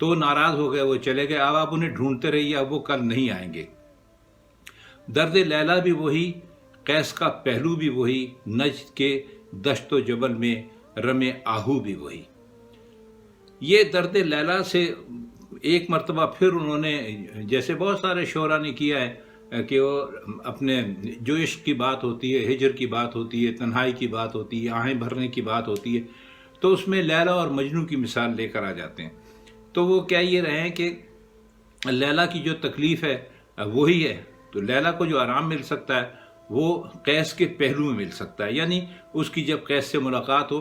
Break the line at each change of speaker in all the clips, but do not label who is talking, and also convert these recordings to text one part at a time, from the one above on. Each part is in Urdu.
تو وہ ناراض ہو گئے، وہ چلے گئے، اب آپ انہیں ڈھونڈتے رہیے، اب وہ کل نہیں آئیں گے۔ درد لیلا بھی وہی، قیس کا پہلو بھی وہی، نجد کے دشت و جبل میں رم آہو بھی وہی۔ یہ درد لیلا سے ایک مرتبہ پھر انہوں نے، جیسے بہت سارے شعراء نے کیا ہے کہ وہ اپنے جو عشق کی بات ہوتی ہے، ہجر کی بات ہوتی ہے، تنہائی کی بات ہوتی ہے، آہیں بھرنے کی بات ہوتی ہے، تو اس میں لیلا اور مجنوں کی مثال لے کر آ جاتے ہیں۔ تو وہ کیا یہ رہے ہیں کہ لیلا کی جو تکلیف ہے وہی ہے، تو لیلا کو جو آرام مل سکتا ہے وہ قیس کے پہلو میں مل سکتا ہے، یعنی اس کی جب قیس سے ملاقات ہو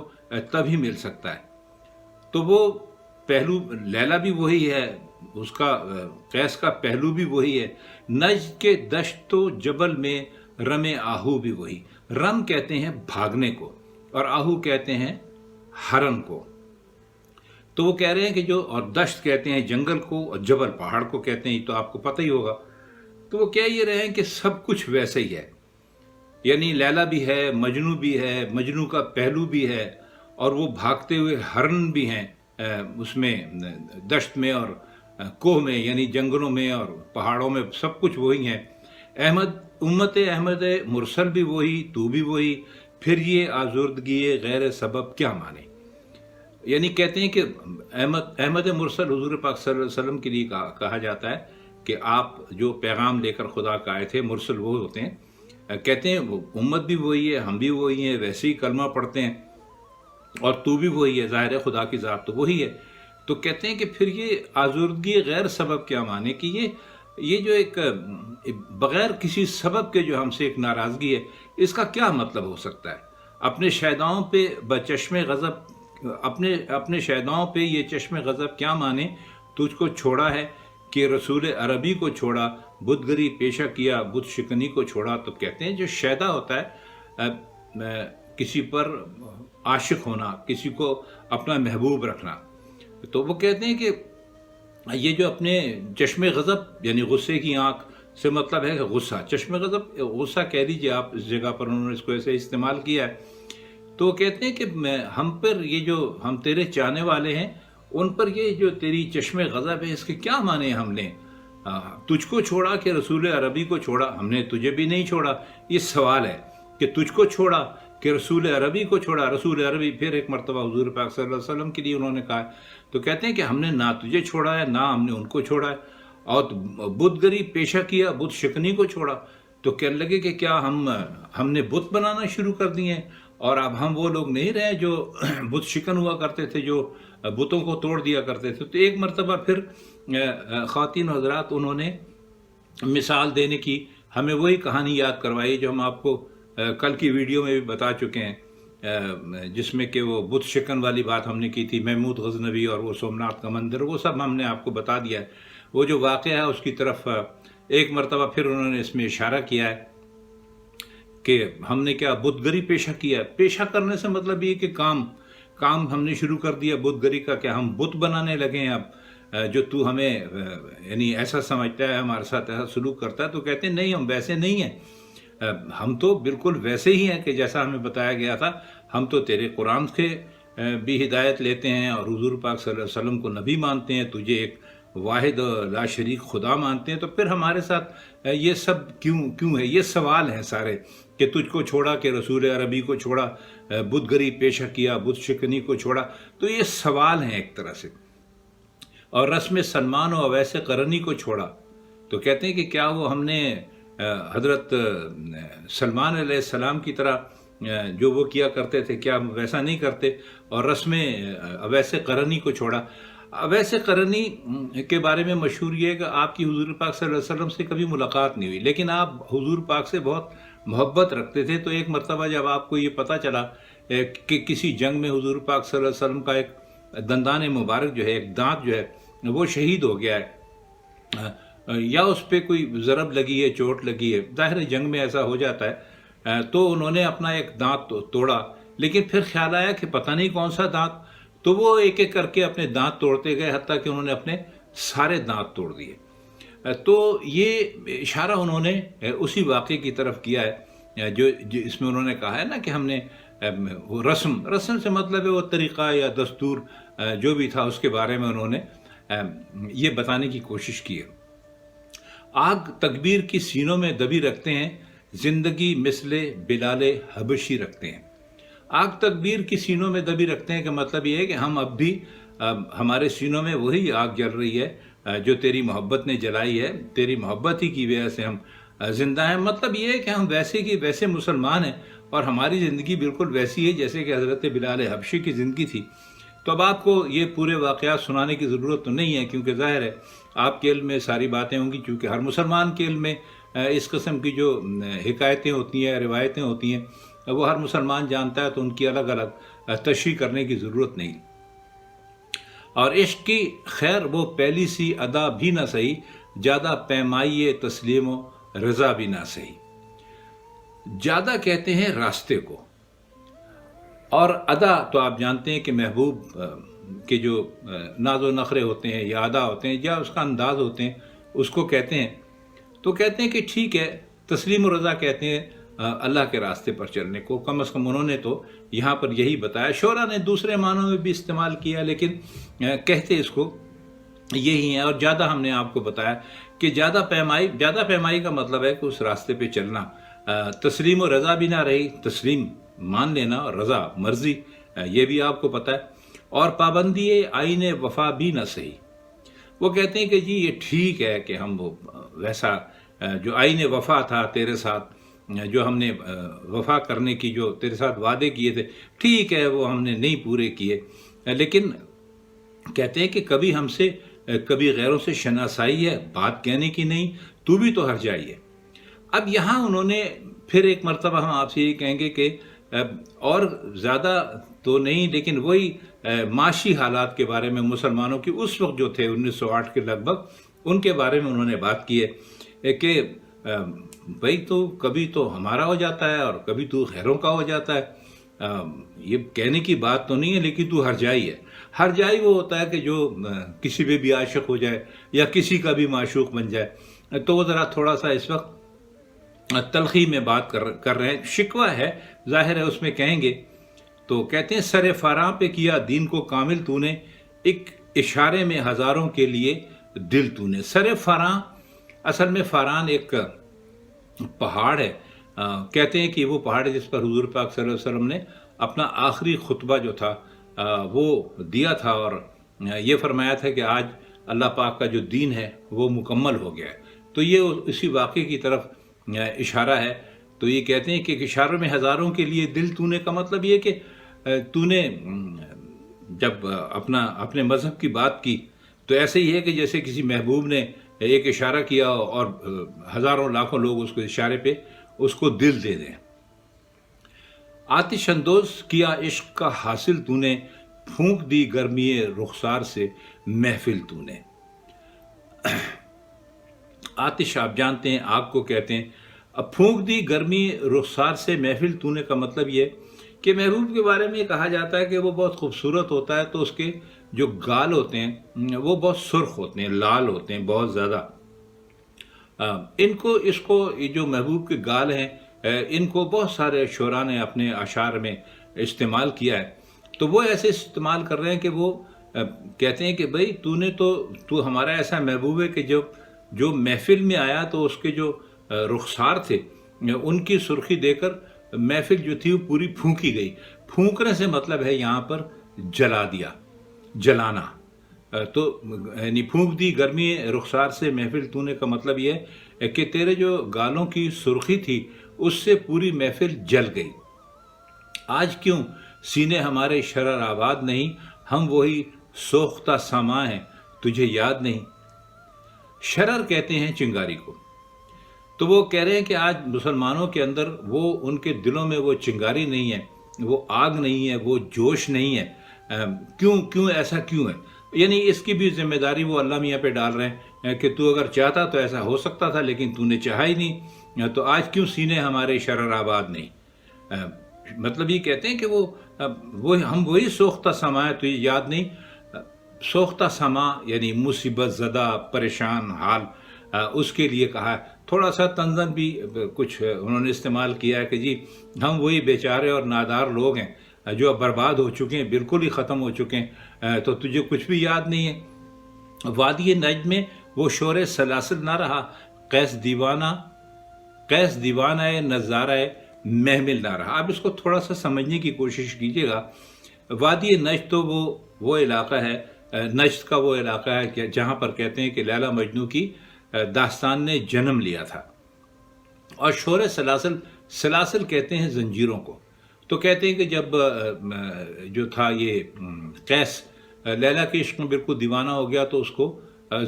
تبھی مل سکتا ہے۔ تو وہ پہلو لیلا بھی وہی ہے، اس کا قیس کا پہلو بھی وہی ہے، نجد کے دشت و جبل میں رم آہو بھی وہی۔ رم کہتے ہیں بھاگنے کو، اور آہو کہتے ہیں ہرن کو۔ تو وہ کہہ رہے ہیں کہ جو، اور دشت کہتے ہیں جنگل کو، اور جبل پہاڑ کو کہتے ہیں، تو آپ کو پتہ ہی ہوگا۔ تو وہ کہہ یہ رہے ہیں کہ سب کچھ ویسے ہی ہے، یعنی لیلا بھی ہے، مجنوں بھی ہے، مجنوں کا پہلو بھی ہے، اور وہ بھاگتے ہوئے ہرن بھی ہیں اس میں دشت میں اور کوہ میں، یعنی جنگلوں میں اور پہاڑوں میں، سب کچھ وہی ہیں۔ امت احمد مرسل بھی وہی، تو بھی وہی، پھر یہ آزردگی غیر سبب کیا مانے۔ یعنی کہتے ہیں کہ احمد مرسل حضور پاک صلی اللہ علیہ وسلم کے لیے کہا جاتا ہے کہ آپ جو پیغام لے کر خدا کا آئے تھے، مرسل وہ ہوتے ہیں۔ کہتے ہیں امت بھی وہی ہے، ہم بھی وہی ہیں، ویسے ہی کلمہ پڑھتے ہیں، اور تو بھی وہی ہے، ظاہر ہے خدا کی ذات تو وہی ہے۔ تو کہتے ہیں کہ پھر یہ آزردگی غیر سبب کیا مانے، کہ یہ جو ایک بغیر کسی سبب کے جو ہم سے ایک ناراضگی ہے، اس کا کیا مطلب ہو سکتا ہے۔ اپنے شیداؤں پہ بچشم غضب، اپنے شیداؤں پہ یہ چشم غضب کیا مانے، تجھ کو چھوڑا ہے کہ رسول عربی کو چھوڑا، بت گری پیشہ کیا، بت شکنی کو چھوڑا۔ تو کہتے ہیں جو شیدا ہوتا ہے کسی پر عاشق ہونا، کسی کو اپنا محبوب رکھنا، تو وہ کہتے ہیں کہ یہ جو اپنے چشم غضب، یعنی غصے کی آنکھ سے مطلب ہے غصہ، چشم غضب غصہ کہہ دیجیے آپ، اس جگہ پر انہوں نے اس کو ایسے استعمال کیا ہے۔ تو وہ کہتے ہیں کہ ہم پر یہ جو ہم تیرے چاہنے والے ہیں، ان پر یہ جو تیری چشم غضب ہے، اس کے کیا مانے ہم نے تجھ کو چھوڑا کہ رسول عربی کو چھوڑا، ہم نے تجھے بھی نہیں چھوڑا۔ یہ سوال ہے کہ تجھ کو چھوڑا کہ رسول عربی کو چھوڑا۔ رسول عربی پھر ایک مرتبہ حضور پاک صلی اللہ علیہ وسلم کے لیے انہوں نے کہا، تو کہتے ہیں کہ ہم نے نہ تجھے چھوڑا ہے، نہ ہم نے ان کو چھوڑا ہے، اور بت گری پیشہ کیا، بت شکنی کو چھوڑا۔ تو کہنے لگے کہ کیا ہم نے بت بنانا شروع کر دیے ہیں، اور اب ہم وہ لوگ نہیں رہے جو بت شکن ہوا کرتے تھے، جو بتوں کو توڑ دیا کرتے تھے۔ تو ایک مرتبہ پھر خواتین حضرات انہوں نے مثال دینے کی ہمیں وہی کہانی یاد کروائی جو ہم آپ کو کل کی ویڈیو میں بھی بتا چکے ہیں، جس میں کہ وہ بت شکن والی بات ہم نے کی تھی، محمود غزنوی اور وہ سومناتھ کا مندر، وہ سب ہم نے آپ کو بتا دیا ہے۔ وہ جو واقعہ ہے اس کی طرف ایک مرتبہ پھر انہوں نے اس میں اشارہ کیا ہے کہ ہم نے کیا بت گری پیشہ کیا۔ پیشہ کرنے سے مطلب یہ کہ کام ہم نے شروع کر دیا بت گری کا، کہ ہم بت بنانے لگے ہیں اب، جو تو ہمیں یعنی ایسا سمجھتا ہے، ہمارے ساتھ ایسا سلوک کرتا ہے۔ تو کہتے ہیں نہیں، ہم ویسے نہیں ہیں، ہم تو بالکل ویسے ہی ہیں کہ جیسا ہمیں بتایا گیا تھا۔ ہم تو تیرے قرآن کے بھی ہدایت لیتے ہیں، اور حضور پاک صلی اللہ علیہ وسلم کو نبی مانتے ہیں، تجھے ایک واحد لا شریک خدا مانتے ہیں۔ تو پھر ہمارے ساتھ یہ سب کیوں ہے؟ یہ سوال ہیں سارے، کہ تجھ کو چھوڑا کہ رسول عربی کو چھوڑا، بت گری پیشہ کیا، بت شکنی کو چھوڑا۔ تو یہ سوال ہیں ایک طرح سے۔ اور رسم سلمان و اویس قرنی کو چھوڑا، تو کہتے ہیں کہ کیا وہ ہم نے حضرت سلمان علیہ السلام کی طرح جو وہ کیا کرتے تھے، کیا ویسا نہیں کرتے؟ اور رسم اویس قرنی کو چھوڑا۔ اویس قرنی کے بارے میں مشہور یہ ہے کہ آپ کی حضور پاک صلی اللہ علیہ وسلم سے کبھی ملاقات نہیں ہوئی، لیکن آپ حضور پاک سے بہت محبت رکھتے تھے۔ تو ایک مرتبہ جب آپ کو یہ پتہ چلا کہ کسی جنگ میں حضور پاک صلی اللہ علیہ وسلم کا ایک دندان مبارک جو ہے، ایک دانت جو ہے وہ شہید ہو گیا ہے، یا اس پہ کوئی ضرب لگی ہے، چوٹ لگی ہے، ظاہر جنگ میں ایسا ہو جاتا ہے، تو انہوں نے اپنا ایک دانت توڑا۔ لیکن پھر خیال آیا کہ پتہ نہیں کون سا دانت، تو وہ ایک ایک کر کے اپنے دانت توڑتے گئے، حتیٰ کہ انہوں نے اپنے سارے دانت توڑ دیے۔ تو یہ اشارہ انہوں نے اسی واقعے کی طرف کیا ہے جو اس میں انہوں نے کہا ہے نا کہ ہم نے وہ رسم سے مطلب ہے وہ طریقہ یا دستور جو بھی تھا، اس کے بارے میں انہوں نے یہ بتانے کی کوشش کی ہے۔ آگ تکبیر کی سینوں میں دبی رکھتے ہیں، زندگی مثل بلال حبشی رکھتے ہیں۔ آگ تکبیر کی سینوں میں دبی رکھتے ہیں کہ مطلب یہ ہے کہ ہم اب بھی ہمارے سینوں میں وہی آگ جل رہی ہے جو تیری محبت نے جلائی ہے، تیری محبت ہی کی وجہ سے ہم زندہ ہیں۔ مطلب یہ ہے کہ ہم ویسے کی ویسے مسلمان ہیں اور ہماری زندگی بالکل ویسی ہے جیسے کہ حضرت بلال حبشی کی زندگی تھی۔ تو اب آپ کو یہ پورے واقعات سنانے کی ضرورت تو نہیں ہے، کیونکہ ظاہر ہے آپ کے علم میں ساری باتیں ہوں گی، چونکہ ہر مسلمان کے علم میں اس قسم کی جو حکایتیں ہوتی ہیں، روایتیں ہوتی ہیں، وہ ہر مسلمان جانتا ہے، تو ان کی الگ الگ تشریح کرنے کی ضرورت نہیں۔ اور عشق کی خیر وہ پہلی سی ادا بھی نہ سہی، زیادہ پیمائی تسلیم و رضا بھی نہ سہی۔ زیادہ کہتے ہیں راستے کو، اور ادا تو آپ جانتے ہیں کہ محبوب کے جو ناز و نخرے ہوتے ہیں یا ادا ہوتے ہیں یا اس کا انداز ہوتے ہیں، اس کو کہتے ہیں۔ تو کہتے ہیں کہ ٹھیک ہے، تسلیم و رضا کہتے ہیں اللہ کے راستے پر چلنے کو، کم از کم انہوں نے تو یہاں پر یہی بتایا۔ شعراء نے دوسرے معنوں میں بھی استعمال کیا، لیکن کہتے اس کو یہی ہیں۔ اور زیادہ ہم نے آپ کو بتایا کہ زیادہ پیمائی کا مطلب ہے کہ اس راستے پہ چلنا، تسلیم و رضا بھی نہ رہی، تسلیم مان لینا اور رضا مرضی، یہ بھی آپ کو پتہ ہے، اور پابندی آئین وفا بھی نہ سہی۔ وہ کہتے ہیں کہ جی یہ ٹھیک ہے کہ ہم وہ ویسا جو آئین وفا تھا تیرے ساتھ، جو ہم نے وفا کرنے کی جو تیرے ساتھ وعدے کیے تھے، ٹھیک ہے وہ ہم نے نہیں پورے کیے، لیکن کہتے ہیں کہ کبھی ہم سے کبھی غیروں سے شناسائی ہے، بات کہنے کی نہیں، تو بھی تو ہر جائیے۔ اب یہاں انہوں نے پھر ایک مرتبہ ہم آپ سے یہ کہیں گے کہ اور زیادہ تو نہیں، لیکن وہی معاشی حالات کے بارے میں مسلمانوں کی اس وقت جو تھے 1908 کے لگ بھگ، ان کے بارے میں انہوں نے بات کی ہے کہ بھائی تو کبھی تو ہمارا ہو جاتا ہے اور کبھی تو غیروں کا ہو جاتا ہے، یہ کہنے کی بات تو نہیں ہے، لیکن تو ہر جائی ہے۔ ہر جائی وہ ہوتا ہے کہ جو کسی پہ بھی عاشق ہو جائے یا کسی کا بھی معشوق بن جائے۔ تو وہ ذرا تھوڑا سا اس وقت تلخی میں بات کر رہے ہیں، شکوہ ہے، ظاہر ہے اس میں کہیں گے۔ تو کہتے ہیں سر فراں پہ کیا دین کو کامل تو نے، ایک اشارے میں ہزاروں کے لیے دل تو نے۔ سر فراں، اصل میں فاران ایک پہاڑ ہے، کہتے ہیں کہ وہ پہاڑ ہے جس پر حضور پاک صلی اللہ علیہ وسلم نے اپنا آخری خطبہ جو تھا وہ دیا تھا، اور یہ فرمایا تھا کہ آج اللہ پاک کا جو دین ہے وہ مکمل ہو گیا ہے۔ تو یہ اسی واقعے کی طرف اشارہ ہے۔ تو یہ کہتے ہیں کہ اشاروں میں ہزاروں کے لیے دل تو نے کا مطلب یہ کہ تو نے جب اپنے مذہب کی بات کی تو ایسے ہی ہے کہ جیسے کسی محبوب نے ایک اشارہ کیا اور ہزاروں لاکھوں لوگ اس کو اشارے پہ اس کو دل دے دیں۔ آتش اندوز کیا عشق کا حاصل تو نے، پھونک دی گرمی رخسار سے محفل تو نے۔ آتش آپ جانتے ہیں آگ کو کہتے ہیں۔ اب پھونک دی گرمی رخسار سے محفل تو نے کا مطلب یہ کہ محبوب کے بارے میں کہا جاتا ہے کہ وہ بہت خوبصورت ہوتا ہے، تو اس کے جو گال ہوتے ہیں وہ بہت سرخ ہوتے ہیں، لال ہوتے ہیں بہت زیادہ۔ اس کو جو محبوب کے گال ہیں ان کو بہت سارے شعراء نے اپنے اشعار میں استعمال کیا ہے۔ تو وہ ایسے استعمال کر رہے ہیں کہ وہ کہتے ہیں کہ بھائی تو ہمارا ایسا محبوب ہے کہ جو محفل میں آیا تو اس کے جو رخسار تھے ان کی سرخی دے کر محفل جو تھی وہ پوری پھونکی گئی۔ پھونکنے سے مطلب ہے یہاں پر جلا دیا، جلانا۔ تو یعنی پھونک دی گرمی رخسار سے محفل تو نے کا مطلب یہ ہے کہ تیرے جو گالوں کی سرخی تھی اس سے پوری محفل جل گئی۔ آج کیوں سینے ہمارے شرر آباد نہیں، ہم وہی سوختہ ساما ہیں تجھے یاد نہیں۔ شرر کہتے ہیں چنگاری کو۔ تو وہ کہہ رہے ہیں کہ آج مسلمانوں کے اندر وہ ان کے دلوں میں وہ چنگاری نہیں ہے، وہ آگ نہیں ہے، وہ جوش نہیں ہے۔ کیوں ایسا کیوں ہے؟ یعنی اس کی بھی ذمہ داری وہ اللہ میاں پہ ڈال رہے ہیں کہ تو اگر چاہتا تو ایسا ہو سکتا تھا، لیکن تو نے چاہا ہی نہیں، تو آج کیوں سینے ہمارے شرر آباد نہیں۔ مطلب یہ کہتے ہیں کہ ہم وہی سوختہ سما ہے تجھے یاد نہیں۔ سوختہ سما یعنی مصیبت زدہ پریشان حال، اس کے لیے کہا ہے۔ تھوڑا سا طنزاً بھی کچھ انہوں نے استعمال کیا ہے کہ جی ہم وہی بیچارے اور نادار لوگ ہیں جو اب برباد ہو چکے ہیں، بالکل ہی ختم ہو چکے ہیں، تو تجھے کچھ بھی یاد نہیں ہے۔ وادی نجد میں وہ شور سلاسل نہ رہا، قیس دیوانہ نظارہ محمل نہ رہا۔ اب اس کو تھوڑا سا سمجھنے کی کوشش کیجیے گا۔ وادی نجد تو وہ علاقہ ہے، نجد کا وہ علاقہ ہے کہ جہاں پر کہتے ہیں کہ لیلا مجنوں کی داستان نے جنم لیا تھا۔ اور شور سلاسل کہتے ہیں زنجیروں کو۔ تو کہتے ہیں کہ جب جو تھا یہ قیس لیلا کے عشق میں بالکل دیوانہ ہو گیا تو اس کو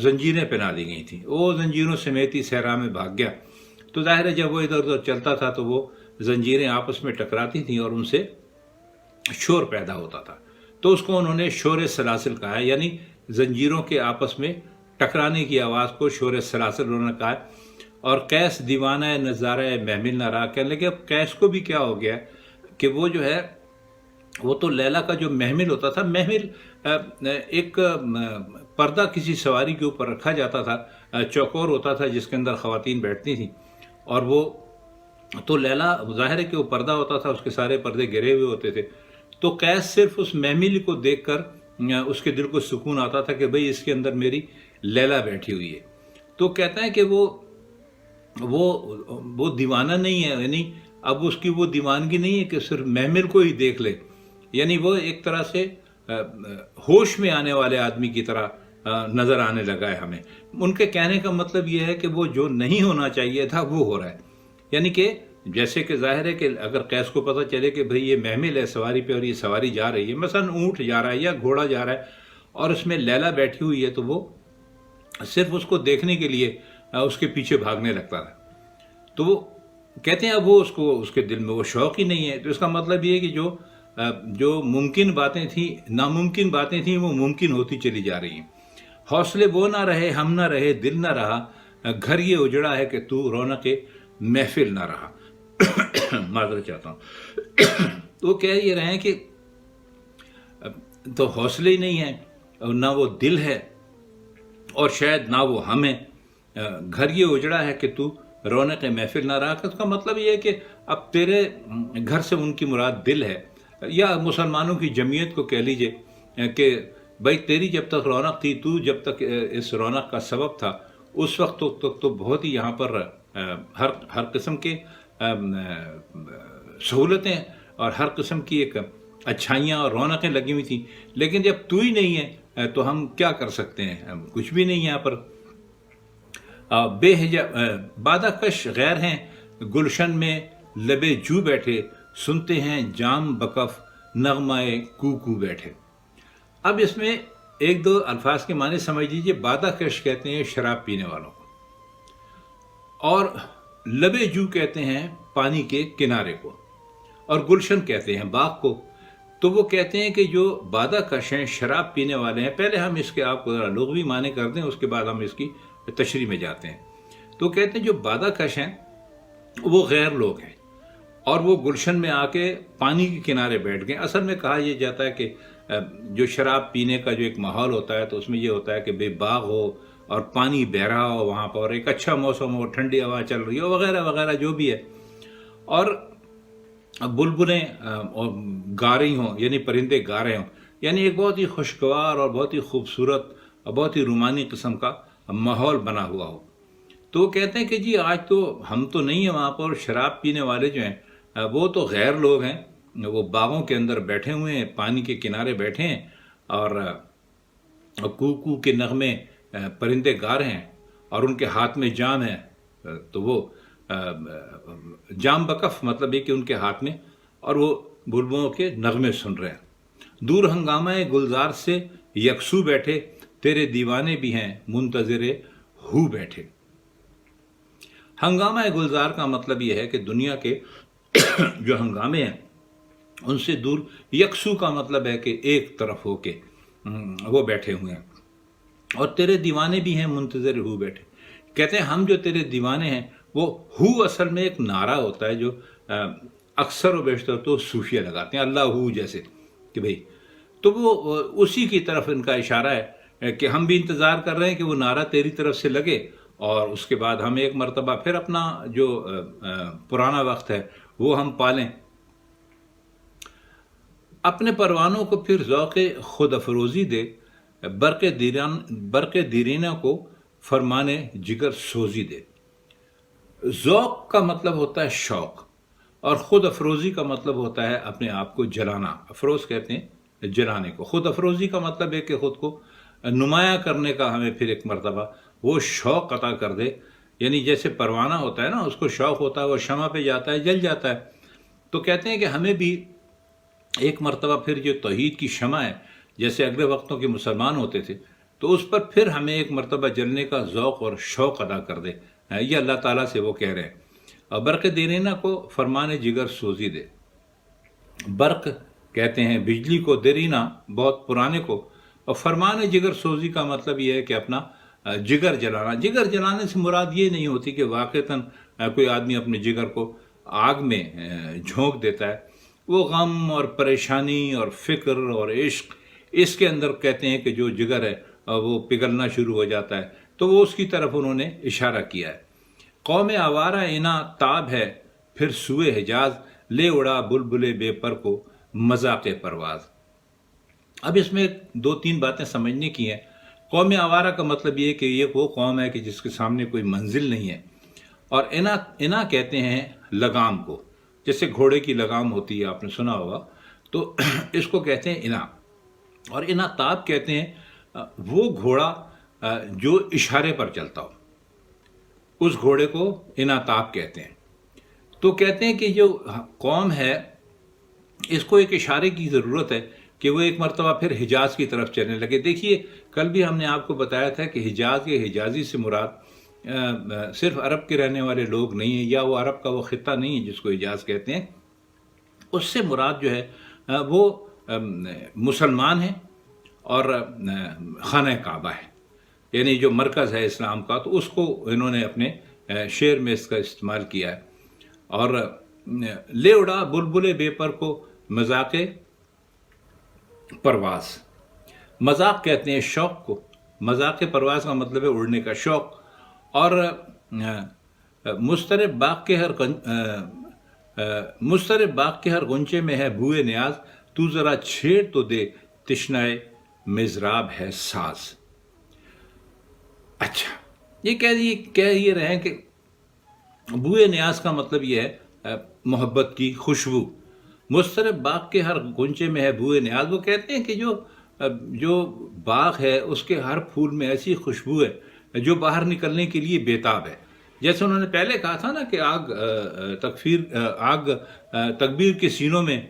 زنجیریں پہنا دی گئی تھیں، وہ زنجیروں سمیت ہی صحرا میں بھاگ گیا۔ تو ظاہر ہے جب وہ ادھر ادھر چلتا تھا تو وہ زنجیریں آپس میں ٹکراتی تھیں اور ان سے شور پیدا ہوتا تھا، تو اس کو انہوں نے شور سلاسل کہا ہے، یعنی زنجیروں کے آپس میں ٹکرانے کی آواز کو شور سلاسل انہوں نے کہا ہے۔ اور قیس دیوانہ نظارہ محمل نہ رہا، کہنے لگے اب قیس کو بھی کیا ہو گیا کہ وہ جو ہے وہ تو لیلا کا جو محمل ہوتا تھا، محمل ایک پردہ کسی سواری کے اوپر رکھا جاتا تھا، چوکور ہوتا تھا جس کے اندر خواتین بیٹھتی تھیں، اور وہ تو لیلا ظاہر ہے کہ وہ پردہ ہوتا تھا، اس کے سارے پردے گرے ہوئے ہوتے تھے۔ تو قیس صرف اس محمل کو دیکھ کر اس کے دل کو سکون آتا تھا کہ بھئی اس کے اندر میری لیلا بیٹھی ہوئی ہے۔ تو کہتا ہے کہ وہ دیوانہ نہیں ہے، یعنی اب اس کی وہ دیوانگی نہیں ہے کہ صرف محمل کو ہی دیکھ لے، یعنی وہ ایک طرح سے ہوش میں آنے والے آدمی کی طرح نظر آنے لگا ہے ہمیں۔ ان کے کہنے کا مطلب یہ ہے کہ وہ جو نہیں ہونا چاہیے تھا وہ ہو رہا ہے، یعنی کہ جیسے کہ ظاہر ہے کہ اگر قیس کو پتہ چلے کہ بھئی یہ محمل ہے سواری پہ اور یہ سواری جا رہی ہے، مثلا اونٹ جا رہا ہے یا گھوڑا جا رہا ہے اور اس میں لیلا بیٹھی ہوئی ہے، تو وہ صرف اس کو دیکھنے کے لیے اس کے پیچھے بھاگنے لگتا تھا۔ تو وہ کہتے ہیں اب وہ اس کے دل میں وہ شوق ہی نہیں ہے۔ تو اس کا مطلب یہ ہے کہ جو ممکن باتیں تھیں، ناممکن باتیں تھیں، وہ ممکن ہوتی چلی جا رہی ہیں۔ حوصلے وہ نہ رہے، ہم نہ رہے، دل نہ رہا، گھر یہ اجڑا ہے کہ تو رونق محفل نہ رہا۔ معذرت چاہتا ہوں۔ تو وہ کہہ یہ رہے ہیں کہ تو حوصلے ہی نہیں ہیں، نہ وہ دل ہے، اور شاید نہ وہ ہم ہیں، گھر یہ اجڑا ہے کہ تو رونق محفل نہ رہا۔ اس کا مطلب یہ ہے کہ اب تیرے گھر سے ان کی مراد دل ہے، یا مسلمانوں کی جمعیت کو کہہ لیجئے کہ بھائی تیری جب تک رونق تھی، تو جب تک اس رونق کا سبب تھا، اس وقت تک تو بہت ہی یہاں پر ہر قسم کے سہولتیں اور ہر قسم کی ایک اچھائیاں اور رونقیں لگی ہوئی تھیں، لیکن جب تو ہی نہیں ہے تو ہم کیا کر سکتے ہیں، ہم کچھ بھی نہیں یہاں پر۔ بے حجاب بادہ کش غیر ہیں گلشن میں لبے جو بیٹھے، سنتے ہیں جام بکف نغمائے کو کو بیٹھے۔ اب اس میں ایک دو الفاظ کے معنی سمجھ لیجیے۔ بادہ کش کہتے ہیں شراب پینے والوں کو، اور لبے جو کہتے ہیں پانی کے کنارے کو، اور گلشن کہتے ہیں باغ کو۔ تو وہ کہتے ہیں کہ جو بادہ کش ہیں، شراب پینے والے ہیں، پہلے ہم اس کے آپ کو ذرا لغوی معنی کر دیں، اس کے بعد ہم اس کی تشریح میں جاتے ہیں۔ تو کہتے ہیں جو بادہ کش ہیں وہ غیر لوگ ہیں، اور وہ گلشن میں آ کے پانی کے کنارے بیٹھ گئے۔ اصل میں کہا یہ جاتا ہے کہ جو شراب پینے کا جو ایک ماحول ہوتا ہے، تو اس میں یہ ہوتا ہے کہ بے باغ ہو اور پانی بہ رہا ہو وہاں پر، اور ایک اچھا موسم ہو، ٹھنڈی ہوا چل رہی ہو، وغیرہ وغیرہ جو بھی ہے، اور بلبلیں گا رہی ہوں، یعنی پرندے گا رہے ہوں، یعنی ایک بہت ہی خوشگوار اور بہت ہی خوبصورت اور بہت ہی رومانی قسم کا ماحول بنا ہوا ہو۔ تو وہ کہتے ہیں کہ جی آج تو ہم تو نہیں ہیں وہاں پر، شراب پینے والے جو ہیں وہ تو غیر لوگ ہیں، وہ باغوں کے اندر بیٹھے ہوئے ہیں، پانی کے کنارے بیٹھے ہیں، اور کو کو کے نغمے پرندے گا رہے ہیں، اور ان کے ہاتھ میں جام ہے۔ تو وہ جام بکف مطلب یہ کہ ان کے ہاتھ میں، اور وہ بلبلوں کے نغمے سن رہے ہیں۔ دور ہنگامہ گلزار سے یکسو بیٹھے، تیرے دیوانے بھی ہیں منتظر ہو بیٹھے۔ ہنگامہ گلزار کا مطلب یہ ہے کہ دنیا کے جو ہنگامے ہیں ان سے دور، یکسو کا مطلب ہے کہ ایک طرف ہو کے وہ بیٹھے ہوئے ہیں، اور تیرے دیوانے بھی ہیں منتظر ہو بیٹھے۔ کہتے ہیں ہم جو تیرے دیوانے ہیں، وہ ہو اصل میں ایک نعرہ ہوتا ہے جو اکثر و بیشتر تو صوفیہ لگاتے ہیں، اللہ ہو جیسے کہ بھئی، تو وہ اسی کی طرف ان کا اشارہ ہے کہ ہم بھی انتظار کر رہے ہیں کہ وہ نعرہ تیری طرف سے لگے، اور اس کے بعد ہم ایک مرتبہ پھر اپنا جو پرانا وقت ہے وہ ہم پالیں۔ اپنے پروانوں کو پھر ذوق خود افروزی دے، برق دیرینہ کو فرمان جگر سوزی دے۔ ذوق کا مطلب ہوتا ہے شوق، اور خود افروزی کا مطلب ہوتا ہے اپنے آپ کو جلانا۔ افروز کہتے ہیں جلانے کو۔ خود افروزی کا مطلب ہے کہ خود کو نمایاں کرنے کا ہمیں پھر ایک مرتبہ وہ شوق عطا کر دے، یعنی جیسے پروانہ ہوتا ہے نا، اس کو شوق ہوتا ہے، وہ شمع پہ جاتا ہے، جل جاتا ہے۔ تو کہتے ہیں کہ ہمیں بھی ایک مرتبہ پھر جو توحید کی شمع ہے، جیسے اگلے وقتوں کے مسلمان ہوتے تھے، تو اس پر پھر ہمیں ایک مرتبہ جلنے کا ذوق اور شوق ادا کر دے۔ یہ اللہ تعالیٰ سے وہ کہہ رہے ہیں۔ اور برق دیرینہ کو فرمان جگر سوزی دے۔ برق کہتے ہیں بجلی کو، دیرینہ بہت پرانے کو، اور فرمان جگر سوزی کا مطلب یہ ہے کہ اپنا جگر جلانا۔ جگر جلانے سے مراد یہ نہیں ہوتی کہ واقعتاً کوئی آدمی اپنے جگر کو آگ میں جھونک دیتا ہے۔ وہ غم اور پریشانی اور فکر اور عشق، اس کے اندر کہتے ہیں کہ جو جگر ہے وہ پگھلنا شروع ہو جاتا ہے، تو وہ اس کی طرف انہوں نے اشارہ کیا ہے۔ قوم آوارہ انا تاب ہے پھر سوئے حجاز، لے اڑا بلبلے بے پر کو مذاق پرواز۔ اب اس میں دو تین باتیں سمجھنے کی ہیں۔ قوم آوارہ کا مطلب یہ کہ یہ وہ قوم ہے کہ جس کے سامنے کوئی منزل نہیں ہے، اور انا کہتے ہیں لگام کو، جیسے گھوڑے کی لگام ہوتی ہے، آپ نے سنا ہوگا، تو اس کو کہتے ہیں انا۔ اور انا تاب کہتے ہیں وہ گھوڑا جو اشارے پر چلتا ہو، اس گھوڑے کو انعطاف کہتے ہیں۔ تو کہتے ہیں کہ جو قوم ہے اس کو ایک اشارے کی ضرورت ہے کہ وہ ایک مرتبہ پھر حجاز کی طرف چلنے لگے۔ دیکھیے کل بھی ہم نے آپ کو بتایا تھا کہ حجاز کے حجازی سے مراد صرف عرب کے رہنے والے لوگ نہیں ہیں، یا وہ عرب کا وہ خطہ نہیں ہے جس کو حجاز کہتے ہیں۔ اس سے مراد جو ہے وہ مسلمان ہیں اور خانہ کعبہ ہے، یعنی جو مرکز ہے اسلام کا، تو اس کو انہوں نے اپنے شعر میں اس کا استعمال کیا ہے۔ اور لے اڑا بلبلے بے پر کو مذاق پرواز۔ مذاق کہتے ہیں شوق کو، مذاق پرواز کا مطلب ہے اڑنے کا شوق۔ اور مضطرب باغ کے ہر غنچے میں ہے بوئے نیاز، تو ذرا چھیڑ تو دے تشنائے مضراب ہے ساز۔ اچھا، یہ کہہ یہ رہے ہیں کہ بوئے نیاز کا مطلب یہ ہے محبت کی خوشبو۔ مضطرب باغ کے ہر غنچے میں ہے بوئے نیاز، وہ کہتے ہیں کہ جو باغ ہے اس کے ہر پھول میں ایسی خوشبو ہے جو باہر نکلنے کے لیے بیتاب ہے۔ جیسے انہوں نے پہلے کہا تھا نا کہ آگ تکبیر کے سینوں میں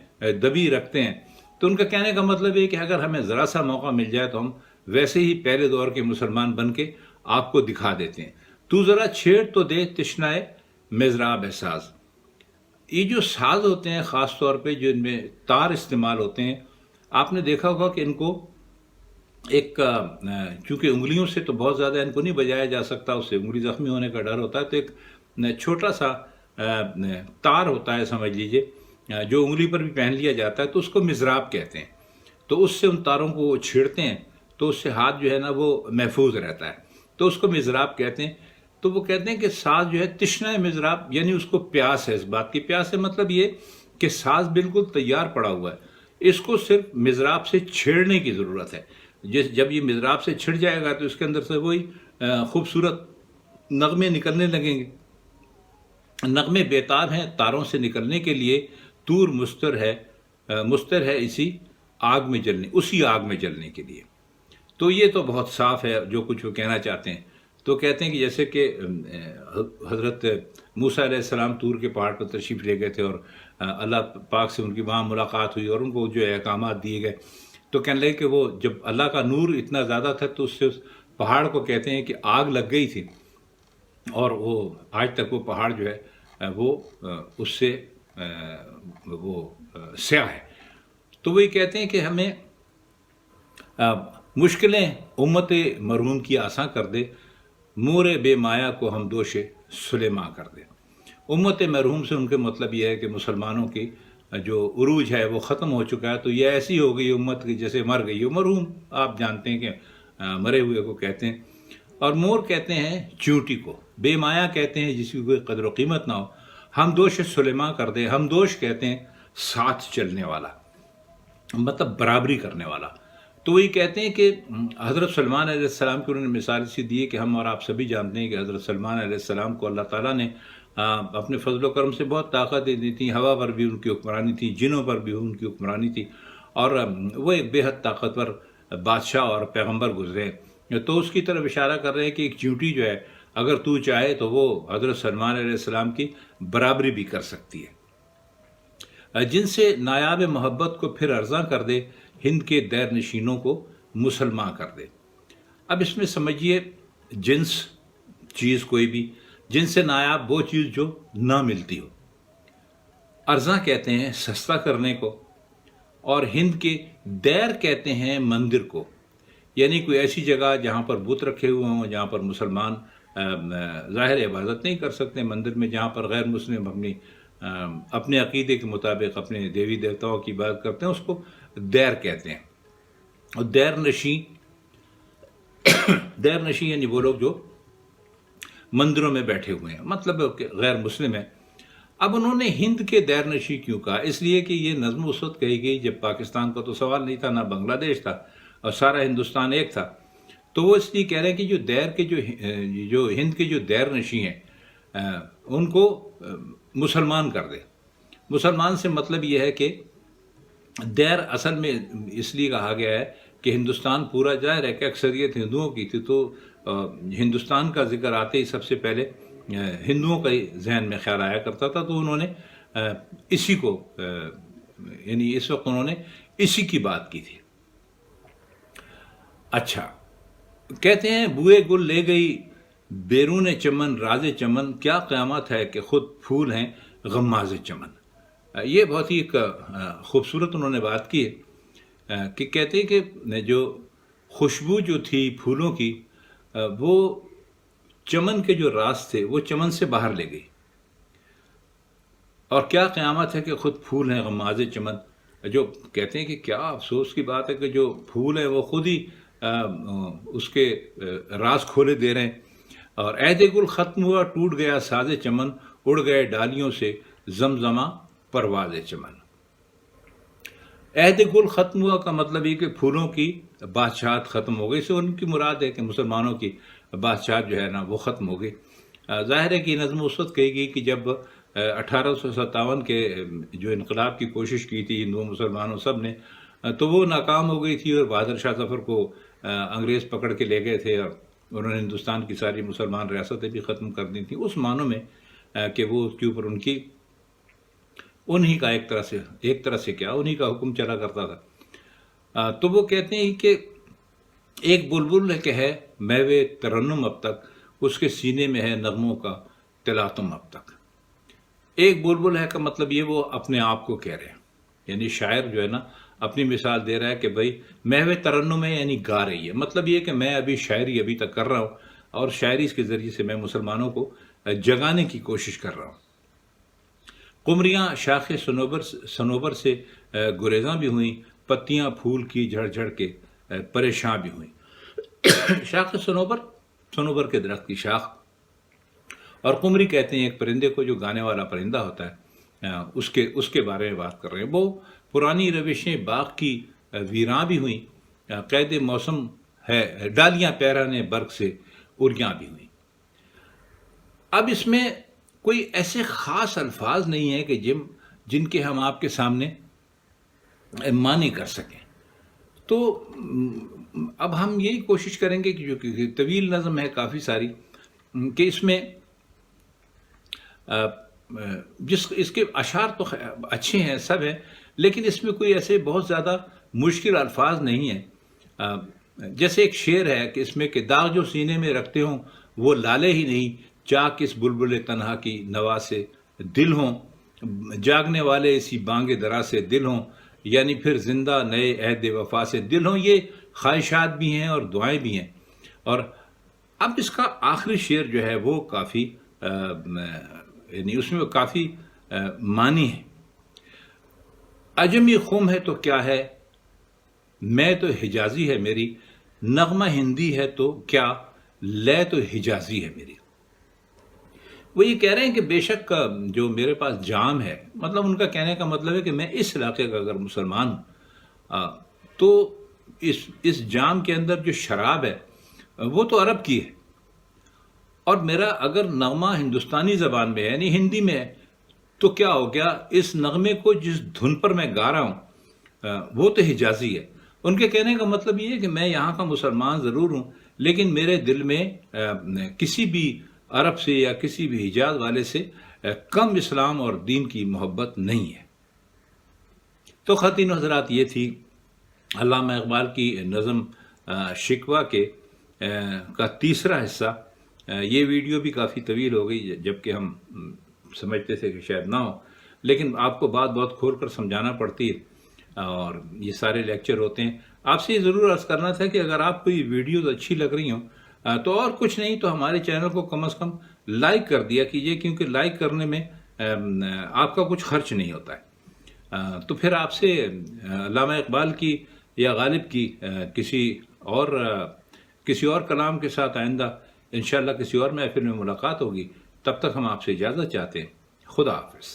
دبی رکھتے ہیں، تو ان کا کہنے کا مطلب ہے کہ اگر ہمیں ذرا سا موقع مل جائے تو ہم ویسے ہی پہلے دور کے مسلمان بن کے آپ کو دکھا دیتے ہیں۔ تو ذرا چھیڑ تو دے تشنائے مضراب ہے ساز۔ یہ جو ساز ہوتے ہیں خاص طور پہ جو ان میں تار استعمال ہوتے ہیں، آپ نے دیکھا ہوگا کہ ان کو ایک چونکہ انگلیوں سے تو بہت زیادہ ان کو نہیں بجایا جا سکتا، اس سے انگلی زخمی ہونے کا ڈر ہوتا ہے، تو ایک چھوٹا سا تار ہوتا ہے سمجھ لیجئے، جو انگلی پر بھی پہن لیا جاتا ہے، تو اس کو مضراب کہتے ہیں۔ تو اس سے ان تاروں کو وہ چھیڑتے ہیں تو اس سے ہاتھ جو ہے نا وہ محفوظ رہتا ہے، تو اس کو مضراب کہتے ہیں۔ تو وہ کہتے ہیں کہ ساز جو ہے تشنہ مضراب، یعنی اس کو پیاس ہے، اس بات کی پیاس ہے، مطلب یہ کہ ساز بالکل تیار پڑا ہوا ہے، اس کو صرف مضراب سے چھیڑنے کی ضرورت ہے۔ جب یہ مضراب سے چھڑ جائے گا تو اس کے اندر سے وہی خوبصورت نغمے نکلنے لگیں گے۔ نغمے بیتاب ہیں تاروں سے نکلنے کے لیے، طور مستر ہے اسی آگ میں جلنے کے لیے۔ تو یہ تو بہت صاف ہے جو کچھ وہ کہنا چاہتے ہیں۔ تو کہتے ہیں کہ جیسے کہ حضرت موسیٰ علیہ السلام طور کے پہاڑ پر تشریف لے گئے تھے، اور اللہ پاک سے ان کی وہاں ملاقات ہوئی، اور ان کو جو احکامات دیے گئے، تو کہنے لگے کہ وہ جب اللہ کا نور اتنا زیادہ تھا تو اس سے اس پہاڑ کو کہتے ہیں کہ آگ لگ گئی تھی، اور وہ آج تک وہ پہاڑ جو ہے وہ اس سے وہ سیاہ ہے۔ تو وہی کہتے ہیں کہ ہمیں مشکلیں امت مرحوم کی آساں کر دے، مور بے مایا کو ہم دوش سلیماں کر دے۔ امت مرحوم سے ان کے مطلب یہ ہے کہ مسلمانوں کی جو عروج ہے وہ ختم ہو چکا ہے، تو یہ ایسی ہو گئی امت کی جیسے مر گئی ہو۔ مرحوم آپ جانتے ہیں کہ مرے ہوئے کو کہتے ہیں، اور مور کہتے ہیں چونٹی کو، بے مایا کہتے ہیں جس کی کوئی قدر و قیمت نہ ہو، ہم دوش سلیماں کر دے۔ ہم دوش کہتے ہیں ساتھ چلنے والا، مطلب برابری کرنے والا۔ تو وہی کہتے ہیں کہ حضرت سلمان علیہ السلام کی انہوں نے مثال اسی دی ہے کہ ہم اور آپ سبھی جانتے ہیں کہ حضرت سلمان علیہ السلام کو اللہ تعالیٰ نے اپنے فضل و کرم سے بہت طاقتیں دی تھیں، ہوا پر بھی ان کی حکمرانی تھی، جنوں پر بھی ان کی حکمرانی تھی، اور وہ ایک بے حد طاقتور بادشاہ اور پیغمبر گزرے ہیں۔ تو اس کی طرف اشارہ کر رہے ہیں کہ ایک چیونٹی جو ہے اگر تو چاہے تو وہ حضرت سلمان علیہ السلام کی برابری بھی کر سکتی ہے، جن سے نایاب محبت کو پھر ارزاں کر دے، ہند کے دیر نشینوں کو مسلمان کر دے۔ اب اس میں سمجھیے جنس چیز کوئی بھی، جن سے نایاب وہ چیز جو نہ ملتی ہو۔ ارزاں کہتے ہیں سستا کرنے کو، اور ہند کے دیر کہتے ہیں مندر کو، یعنی کوئی ایسی جگہ جہاں پر بت رکھے ہوئے ہوں، جہاں پر مسلمان ظاہر عبادت نہیں کر سکتے، مندر میں جہاں پر غیر مسلم اپنے عقیدے کے مطابق اپنے دیوی دیوتاؤں کی عبادت کرتے ہیں، اس کو دیر کہتے ہیں۔ اور دیر نشین یعنی وہ لوگ جو مندروں میں بیٹھے ہوئے ہیں، مطلب کہ غیر مسلم ہیں۔ اب انہوں نے ہند کے دیر نشی کیوں کہا؟ اس لیے کہ یہ نظم اس وقت کہی گئی جب پاکستان کا تو سوال نہیں تھا، نہ بنگلہ دیش تھا، اور سارا ہندوستان ایک تھا۔ تو وہ اس لیے کہہ رہے ہیں کہ جو ہند کے جو دیر نشی ہیں ان کو مسلمان کر دے۔ مسلمان سے مطلب یہ ہے کہ دیر اصل میں اس لیے کہا گیا ہے کہ ہندوستان پورا ظاہر ہے کہ اکثریت ہندوؤں کی تھی، تو ہندوستان کا ذکر آتے ہی سب سے پہلے ہندوؤں کا ہی ذہن میں خیال آیا کرتا تھا، تو انہوں نے اسی کو یعنی اس وقت انہوں نے اسی کی بات کی تھی۔ اچھا، کہتے ہیں بوئے گل لے گئی بیرون چمن راز چمن، کیا قیامت ہے کہ خود پھول ہیں غماز چمن۔ یہ بہت ہی خوبصورت انہوں نے بات کی ہے کہ کہتے ہیں کہ جو خوشبو جو تھی پھولوں کی وہ چمن کے جو راز تھے وہ چمن سے باہر لے گئی، اور کیا قیامت ہے کہ خود پھول ہیں غماز چمن۔ جو کہتے ہیں کہ کیا افسوس کی بات ہے کہ جو پھول ہیں وہ خود ہی اس کے راز کھولے دے رہے ہیں۔ اور عہد گل ختم ہوا ٹوٹ گیا ساز چمن، اڑ گئے ڈالیوں سے زمزمہ پرواز چمن۔ عہد گل ختم ہوا کا مطلب یہ کہ پھولوں کی بادشاہت ختم ہو گئی، سے ان کی مراد ہے کہ مسلمانوں کی بادشاہت جو ہے نا وہ ختم ہو گئی۔ ظاہر ہے کہ نظم اس وقت کہی گئی کہ جب 1857 کے جو انقلاب کی کوشش کی تھی ہندوؤں مسلمانوں سب نے، تو وہ ناکام ہو گئی تھی، اور بہادر شاہ ظفر کو انگریز پکڑ کے لے گئے تھے، اور انہوں نے ہندوستان کی ساری مسلمان ریاستیں بھی ختم کر دی تھیں، اس معنوں میں کہ وہ اس کے اوپر انہی کا ایک طرح سے کیا انہی کا حکم چلا کرتا تھا۔ تو وہ کہتے ہیں کہ ایک بلبل کہ ہے میوے ترنم اب تک، اس کے سینے میں ہے نغموں کا تلاطم اب تک۔ ایک بلبل ہے کا مطلب یہ وہ اپنے آپ کو کہہ رہے ہیں، یعنی شاعر جو ہے نا اپنی مثال دے رہا ہے کہ بھائی محو ترنم ہے، یعنی گا رہی ہے، مطلب یہ کہ میں ابھی شاعری ابھی تک کر رہا ہوں، اور شاعری کے ذریعے سے میں مسلمانوں کو جگانے کی کوشش کر رہا ہوں۔ قمریاں شاخ صنوبر سے گریزاں بھی ہوئیں، پتیاں پھول کی جھڑ جھڑ کے پریشاں بھی ہوئیں۔ شاخ صنوبر کے درخت کی شاخ، اور قمری کہتے ہیں ایک پرندے کو جو گانے والا پرندہ ہوتا ہے، اس کے بارے میں بات کر رہے ہیں۔ وہ پرانی روشیں باغ کی ویراں بھی ہوئیں، قید موسم ہے ڈالیاں پیرانے برق سے اریاں بھی ہوئیں۔ اب اس میں کوئی ایسے خاص الفاظ نہیں ہیں کہ جن کے ہم آپ کے سامنے معنی کر سکیں، تو اب ہم یہی کوشش کریں گے کہ جو طویل نظم ہے کافی ساری، کہ اس میں اس کے اشعار تو اچھے ہیں سب ہیں، لیکن اس میں کوئی ایسے بہت زیادہ مشکل الفاظ نہیں ہیں۔ جیسے ایک شعر ہے کہ اس میں کہ داغ جو سینے میں رکھتے ہوں وہ لالے ہی نہیں، چاک اس بلبل تنہا کی نوا سے دل ہوں، جاگنے والے اسی بانگ درا سے دل ہوں، یعنی پھر زندہ نئے عہد وفا سے دل ہوں۔ یہ خواہشات بھی ہیں اور دعائیں بھی ہیں۔ اور اب اس کا آخری شعر جو ہے وہ کافی یعنی اس میں کافی معنی ہے۔ عجمی خم ہے تو کیا ہے، میں تو حجازی ہے میری، نغمہ ہندی ہے تو کیا، لے تو حجازی ہے میری۔ وہ یہ کہہ رہے ہیں کہ بے شک جو میرے پاس جام ہے، مطلب ان کا کہنے کا مطلب ہے کہ میں اس علاقے کا اگر مسلمان ہوں تو اس جام کے اندر جو شراب ہے وہ تو عرب کی ہے، اور میرا اگر نغمہ ہندوستانی زبان میں ہے یعنی ہندی میں ہے تو کیا ہو گیا، اس نغمے کو جس دھن پر میں گا رہا ہوں وہ تو حجازی ہے۔ ان کے کہنے کا مطلب یہ ہے کہ میں یہاں کا مسلمان ضرور ہوں، لیکن میرے دل میں کسی بھی عرب سے یا کسی بھی حجاز والے سے کم اسلام اور دین کی محبت نہیں ہے۔ تو خواتین و حضرات، یہ تھی علامہ اقبال کی نظم شکوہ کا تیسرا حصہ۔ یہ ویڈیو بھی کافی طویل ہو گئی، جبکہ ہم سمجھتے تھے کہ شاید نہ ہو، لیکن آپ کو بات بہت کھول کر سمجھانا پڑتی ہے، اور یہ سارے لیکچر ہوتے ہیں۔ آپ سے یہ ضرور عرض کرنا تھا کہ اگر آپ کو یہ ویڈیوز اچھی لگ رہی ہوں تو اور کچھ نہیں تو ہمارے چینل کو کم از کم لائک کر دیا کیجئے، کیونکہ لائک کرنے میں آپ کا کچھ خرچ نہیں ہوتا ہے۔ تو پھر آپ سے علامہ اقبال کی یا غالب کی کسی اور کلام کے ساتھ آئندہ انشاءاللہ کسی اور محفل میں ملاقات ہوگی۔ تب تک ہم آپ سے اجازت چاہتے ہیں۔ خدا حافظ۔